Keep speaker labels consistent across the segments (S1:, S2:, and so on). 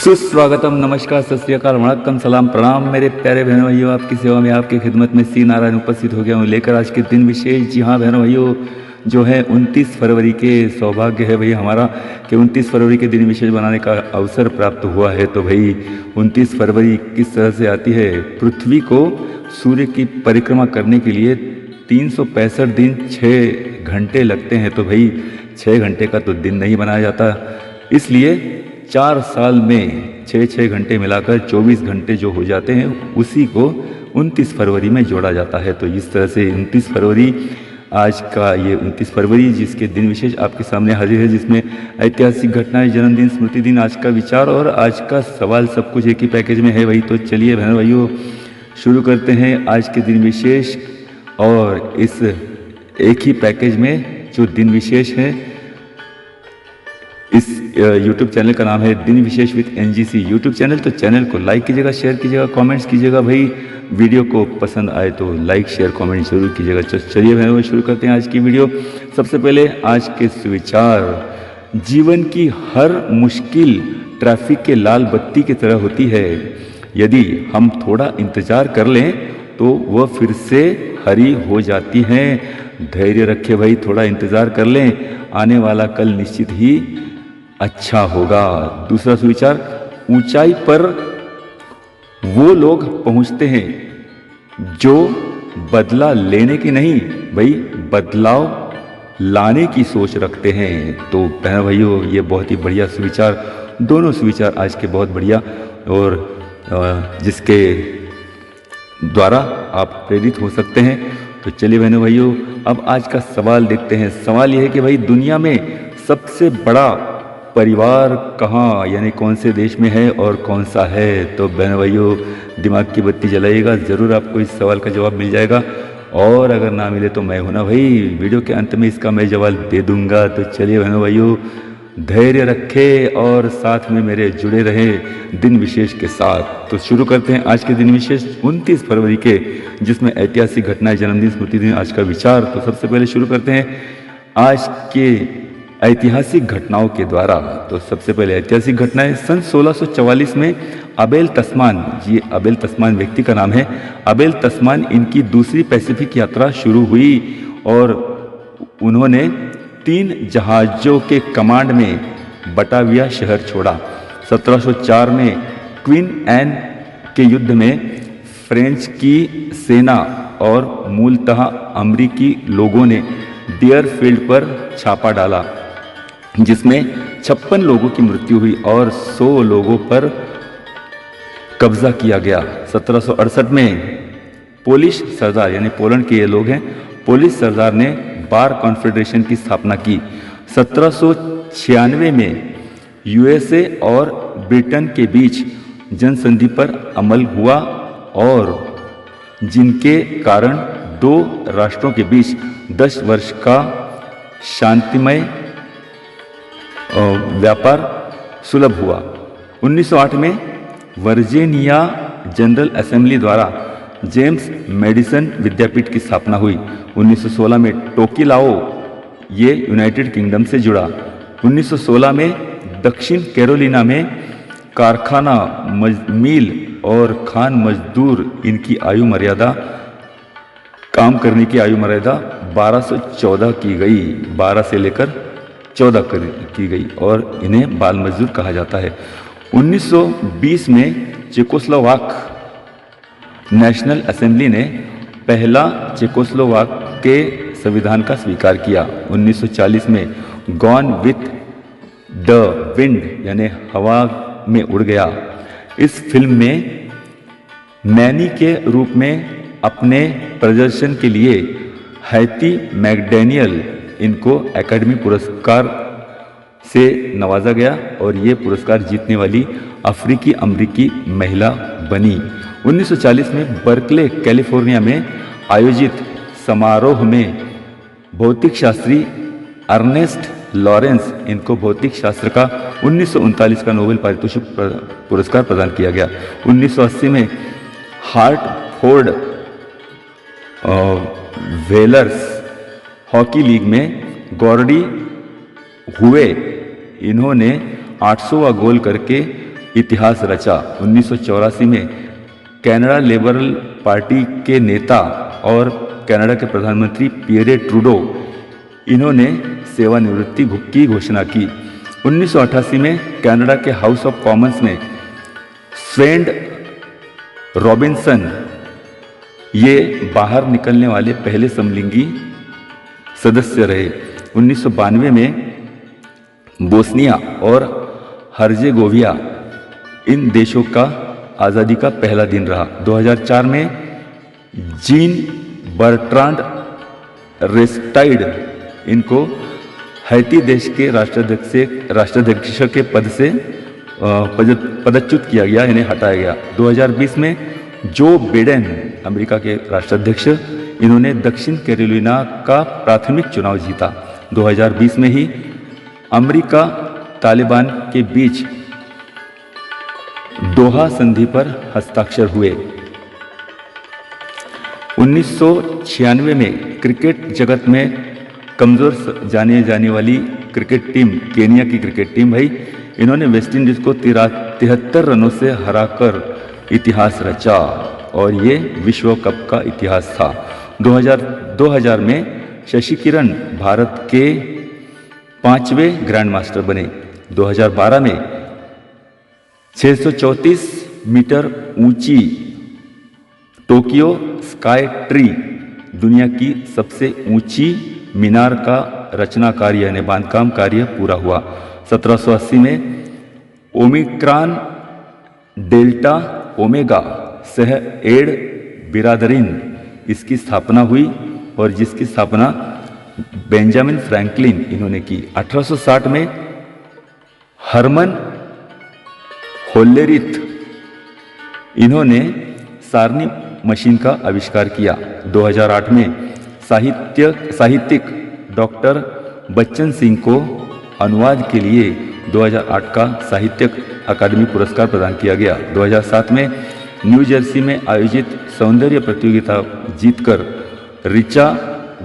S1: सुस्वागतम, नमस्कार, सत श्री अकाल, वणक्कम, सलाम, प्रणाम मेरे प्यारे बहनों भाइयों। आपकी सेवा में, आपकी खिदमत में सी नारायण उपस्थित हो गया हूँ लेकर आज के दिन विशेष। जी हाँ बहनों भाइयों, जो है 29 फरवरी के सौभाग्य है भाई हमारा कि 29 फरवरी के दिन विशेष बनाने का अवसर प्राप्त हुआ है। तो भाई 29 फरवरी किस तरह से आती है? पृथ्वी को सूर्य की परिक्रमा करने के लिए 365 दिन 6 घंटे लगते हैं। तो भाई 6 घंटे का तो दिन नहीं बनाया जाता, इसलिए 4 साल में 6 घंटे मिलाकर 24 घंटे जो हो जाते हैं उसी को 29 फरवरी में जोड़ा जाता है। तो इस तरह से 29 फरवरी आज का ये 29 फरवरी जिसके दिन विशेष आपके सामने हाजिर है, जिसमें ऐतिहासिक घटनाएं, जन्मदिन, स्मृति दिन, आज का विचार और आज का सवाल सब कुछ एक ही पैकेज में है। वही तो चलिए बहनों भाइयों शुरू करते हैं आज के दिन विशेष। और इस एक ही पैकेज में जो दिन विशेष है, इस YouTube चैनल का नाम है दिन विशेष विद NGC YouTube चैनल। तो चैनल को लाइक कीजिएगा, शेयर कीजिएगा, कमेंट्स कीजिएगा। भाई वीडियो को पसंद आए तो लाइक शेयर कमेंट जरूर कीजिएगा। चलिए बहनों शुरू करते हैं आज की वीडियो। सबसे पहले आज के सुविचार। जीवन की हर मुश्किल ट्रैफिक के लाल बत्ती की तरह होती है। यदि हम थोड़ा इंतजार कर लें तो वह फिर से हरी हो जाती है। धैर्य रखे भाई, थोड़ा इंतजार कर लें, आने वाला कल निश्चित ही अच्छा होगा। दूसरा सुविचार। ऊंचाई पर वो लोग पहुंचते हैं जो बदला लेने की नहीं भाई बदलाव लाने की सोच रखते हैं। तो बहन भाइयों ये बहुत ही बढ़िया सुविचार, दोनों सुविचार आज के बहुत बढ़िया और जिसके द्वारा आप प्रेरित हो सकते हैं। तो चलिए बहनों भाइयों अब आज का सवाल देखते हैं। सवाल यह है कि भाई दुनिया में सबसे बड़ा परिवार कहाँ यानी कौन से देश में है और कौन सा है? तो बहनों भाइयों दिमाग की बत्ती जलाइएगा, ज़रूर आपको इस सवाल का जवाब मिल जाएगा। और अगर ना मिले तो मैं हूं ना भाई, वीडियो के अंत में इसका मैं जवाब दे दूंगा। तो चलिए बहनों भाइयों धैर्य रखे और साथ में मेरे जुड़े रहे दिन विशेष के साथ। तो शुरू करते हैं आज के दिन विशेष 29 फरवरी के, जिसमें ऐतिहासिक घटनाएं, जन्मदिन, स्मृति दिन, आज का विचार। तो सबसे पहले शुरू करते हैं आज के ऐतिहासिक घटनाओं के द्वारा। तो सबसे पहले ऐतिहासिक घटनाएं। सन 1644 में अबेल तस्मान, ये अबेल तस्मान व्यक्ति का नाम है, अबेल तस्मान इनकी दूसरी पैसिफिक यात्रा शुरू हुई और उन्होंने 3 जहाज़ों के कमांड में बटाविया शहर छोड़ा। 1704 में क्वीन एन के युद्ध में फ्रेंच की सेना और मूलतः अमेरिकी लोगों ने डियरफील्ड पर छापा डाला, जिसमें 56 लोगों की मृत्यु हुई और 100 लोगों पर कब्जा किया गया। 1768 में पोलिश सरदार यानी पोलैंड के ये लोग हैं, पोलिश सरदार ने बार कॉन्फेडरेशन की स्थापना की। 1796 में USA और ब्रिटेन के बीच जनसंधि पर अमल हुआ और जिनके कारण 2 राष्ट्रों के बीच 10 वर्ष का शांतिमय व्यापार सुलभ हुआ। 1908 में वर्जीनिया जनरल असेंबली द्वारा जेम्स मेडिसन विद्यापीठ की स्थापना हुई। 1916 में टोकिलाओ ये यूनाइटेड किंगडम से जुड़ा। 1916 में दक्षिण कैरोलिना में कारखाना मिल और खान मजदूर इनकी आयु मर्यादा, काम करने की आयु मर्यादा 1214 की गई, 12 से लेकर 14 की गई और इन्हें बाल मजदूर कहा जाता है। 1920 में चेकोस्लोवाक नेशनल असेंबली ने पहला चेकोस्लोवाक के संविधान का स्वीकार किया। 1940 में गॉन विथ द विंड यानी हवा में उड़ गया, इस फिल्म में मैनी के रूप में अपने प्रदर्शन के लिए हैती मैकडेनियल इनको एकेडमी पुरस्कार से नवाजा गया और ये पुरस्कार जीतने वाली अफ्रीकी अमेरिकी महिला बनी। 1940 में बर्कले कैलिफोर्निया में आयोजित समारोह में भौतिक शास्त्री अर्नेस्ट लॉरेंस इनको भौतिक शास्त्र का 1939 का नोबेल पारितोषिक पुरस्कार प्रदान किया गया। 1980 में हार्टफोर्ड वेलर्स हॉकी लीग में गॉर्डी हुए इन्होंने 800वां गोल करके इतिहास रचा। 1984 में कनाडा लिबरल पार्टी के नेता और कनाडा के प्रधानमंत्री पियरे ट्रूडो, इन्होंने सेवानिवृत्ति की घोषणा की। 1988 में कनाडा के हाउस ऑफ कॉमन्स में स्वेंड रॉबिन्सन, ये बाहर निकलने वाले पहले समलिंगी सदस्य रहे। 1992 में बोस्निया और हर्जेगोविया इन देशों का आज़ादी का पहला दिन रहा। 2004 में जीन बर्ट्रांड रेस्टाइड, इनको हैती देश के राष्ट्राध्यक्ष के पद से पदच्युत किया गया, इन्हें हटाया गया। 2020 में जो बिडेन, अमेरिका के राष्ट्राध्यक्ष, इन्होंने दक्षिण कैरोलिना का प्राथमिक चुनाव जीता। 2020 में ही अमेरिका तालिबान के बीच दोहा संधि पर हस्ताक्षर हुए। 1996 में क्रिकेट जगत में कमजोर जाने जाने वाली क्रिकेट टीम, केनिया की क्रिकेट टीम, भाई इन्होंने वेस्ट इंडीज को 73 रनों से हराकर इतिहास रचा और ये विश्व कप का इतिहास था। 2000 में शशि किरण भारत के 5वें ग्रैंड मास्टर बने। 2012 में 634 मीटर ऊंची टोक्यो स्काई ट्री, दुनिया की सबसे ऊंची मीनार का रचना कार्य यानी बांधकाम कार्य पूरा हुआ। 1780 में ओमिक्रॉन डेल्टा ओमेगा सह एड बिरादरीन, इसकी स्थापना हुई और जिसकी स्थापना बेंजामिन फ्रैंकलिन इन्होंने की। 1860 में हरमन होल्लेरिथ, इन्होंने सारणी मशीन का आविष्कार किया। 2008 में साहित्यिक डॉक्टर बच्चन सिंह को अनुवाद के लिए 2008 का साहित्यिक अकादमी पुरस्कार प्रदान किया गया। 2007 में न्यू जर्सी में आयोजित सौंदर्य प्रतियोगिता जीतकर Richa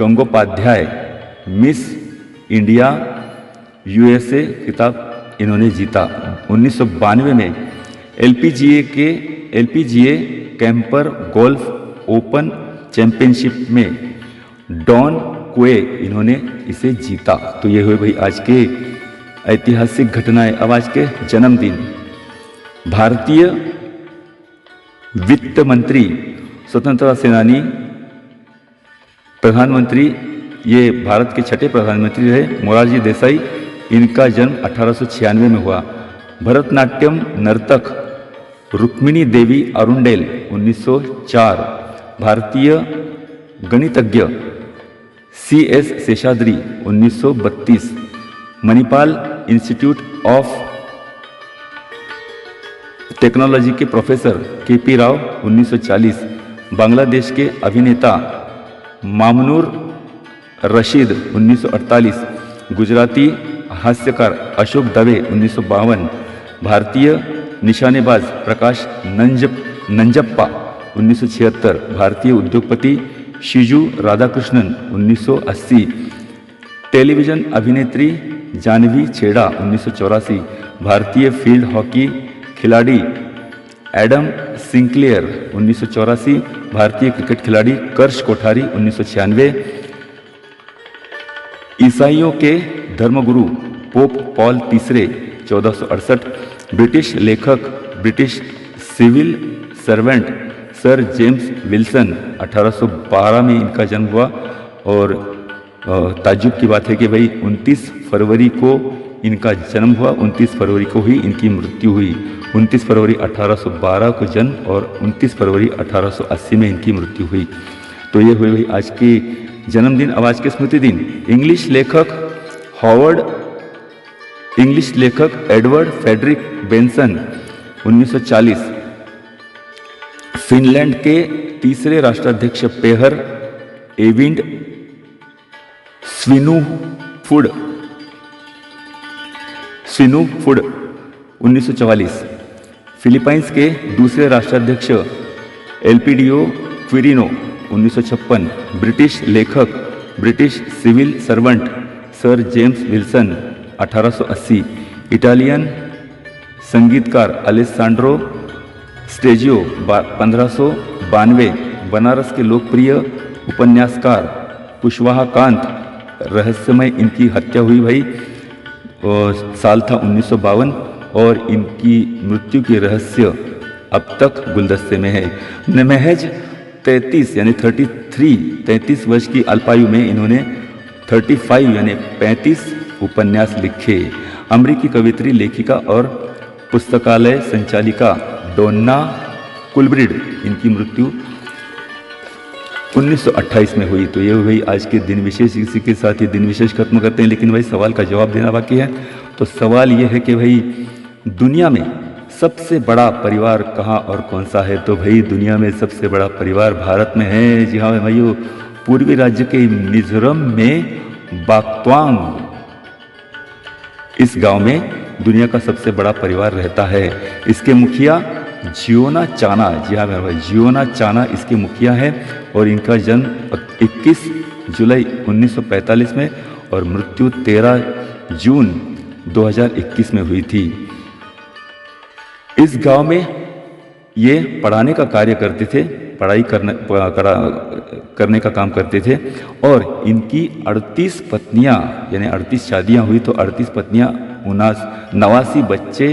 S1: Gangopadhyay miss India USA खिताब इन्होंने जीता। 1992 में LPGA camper golf open championship में डॉन क्वे इन्होंने इसे जीता। तो ये हुए भाई आज के ऐतिहासिक घटनाएं। अब आज के जन्मदिन, भारतीय वित्त मंत्री, स्वतंत्रता सेनानी, प्रधानमंत्री, ये भारत के छठे प्रधानमंत्री रहे, मोरारजी देसाई, इनका जन्म 1896 में हुआ। भरतनाट्यम नर्तक रुक्मिणी देवी अरुंडेल 1904। भारतीय गणितज्ञ CS Seshadri 1932। Manipal institute of technology के प्रोफेसर KP राव 1940। बांग्लादेश के अभिनेता मामनूर रशीद 1948। गुजराती हास्यकार अशोक दवे 1952। भारतीय निशानेबाज प्रकाश नंजप्पा 1976। भारतीय उद्योगपति शिजू राधाकृष्णन 1980। टेलीविजन अभिनेत्री जानवी छेड़ा 1984। भारतीय फील्ड हॉकी खिलाड़ी एडम सिंक्लेयर 1984। भारतीय क्रिकेट खिलाड़ी कर्श कोठारी 1996। ईसाइयों के धर्मगुरु पोप पॉल तीसरे 1468। ब्रिटिश लेखक, British civil servant sir James Wilson 1812 में इनका जन्म हुआ। और ताज्जुब की बात है कि भाई 29 फरवरी को इनका जन्म हुआ, 29 फरवरी को ही इनकी मृत्यु हुई। 29 फरवरी 1812 को जन्म और 29 फरवरी 1880 में इनकी मृत्यु हुई। तो ये हुए भाई आज के जन्मदिन। अब आज के स्मृति दिन, इंग्लिश लेखक एडवर्ड फेडरिक बेंसन 1940। फिनलैंड के तीसरे राष्ट्राध्यक्ष पेहर एविंड स्विनुफुड 1944। फिलीपाइंस के दूसरे राष्ट्राध्यक्ष एल्पिडियो क्विरिनो 1956। ब्रिटिश लेखक, British civil servant sir James Wilson 1880। Italian संगीतकार अलेसांड्रो स्टेजियो 1592, बनारस के लोकप्रिय उपन्यासकार कुशवाहा कांत, रहस्यमय इनकी हत्या हुई भाई, और साल था 1952, और इनकी मृत्यु के रहस्य अब तक गुलदस्ते में है। महज 33 यानी 33 वर्ष की अल्पायु में इन्होंने 35 यानी 35 उपन्यास लिखे। अमेरिकी कवित्री, लेखिका और पुस्तकालय संचालिका डोन्ना कुलब्रिड, इनकी मृत्यु 1928 में हुई। तो ये हुई आज के दिन विशेष। इसी के साथ ही दिन विशेष खत्म करते हैं, लेकिन भाई सवाल का जवाब देना बाकी है। तो सवाल ये है कि भाई दुनिया में सबसे बड़ा परिवार कहाँ और कौन सा है? तो भाई दुनिया में सबसे बड़ा परिवार भारत में है। जी हाँ भाइयों, पूर्वी राज्य के मिजोरम में बाक्त्वांग, इस गांव में दुनिया का सबसे बड़ा परिवार रहता है। इसके मुखिया जियोना चाना, जी हाँ भाई, जियोना चाना इसके मुखिया है, और इनका जन्म 21 जुलाई 1945 में और मृत्यु 13 जून 2021 में हुई थी। इस गांव में ये पढ़ाने का कार्य करते थे, पढ़ाई करने का काम करते थे, और इनकी 38 पत्नियां यानी 38 शादियां हुई, तो 38 पत्नियां 89 बच्चे,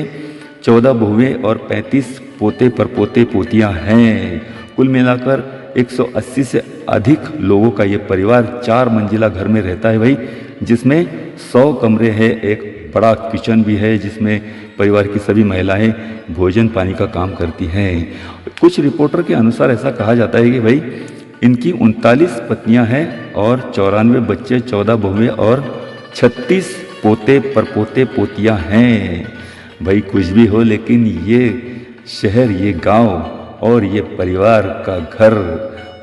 S1: 14 बहुएं और 35 पोते परपोते पोतियां हैं। कुल मिलाकर 180 से अधिक लोगों का ये परिवार 4 मंजिला घर में रहता है भाई, जिसमें 100 कमरे हैं, एक बड़ा किचन भी है, जिसमें परिवार की सभी महिलाएं भोजन पानी का काम करती हैं। कुछ रिपोर्टर के अनुसार ऐसा कहा जाता है कि भाई इनकी 39 पत्नियां हैं और 94 बच्चे, 14 बहुएं और 36 पोते परपोते पोतियां हैं। भाई कुछ भी हो, लेकिन ये शहर, ये गांव और ये परिवार का घर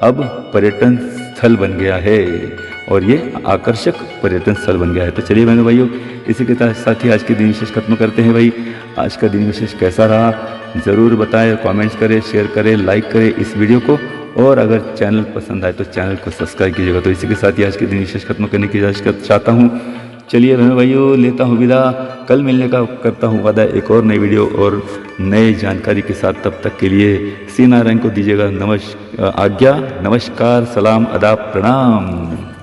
S1: अब पर्यटन स्थल बन गया है, और ये आकर्षक पर्यटन स्थल बन गया है। तो चलिए बहनों भाइयों, इसी के साथ ही आज के दिन विशेष खत्म करते हैं। भाई आज का दिन विशेष कैसा रहा ज़रूर बताएं, कमेंट्स करें, शेयर करें, लाइक करें इस वीडियो को, और अगर चैनल पसंद आए तो चैनल को सब्सक्राइब कीजिएगा। तो इसी के साथ ही आज के दिन विशेष खत्म करने की इजाज़त चाहता हूँ। चलिए बहनों भाइयों, लेता हूँ विदा। कल मिलने का करता हूँ वादा एक और नई वीडियो और नए जानकारी के साथ। तब तक के लिए सी नारायण को दीजिएगा आज्ञा। नमस्कार, सलाम, आदाब, प्रणाम।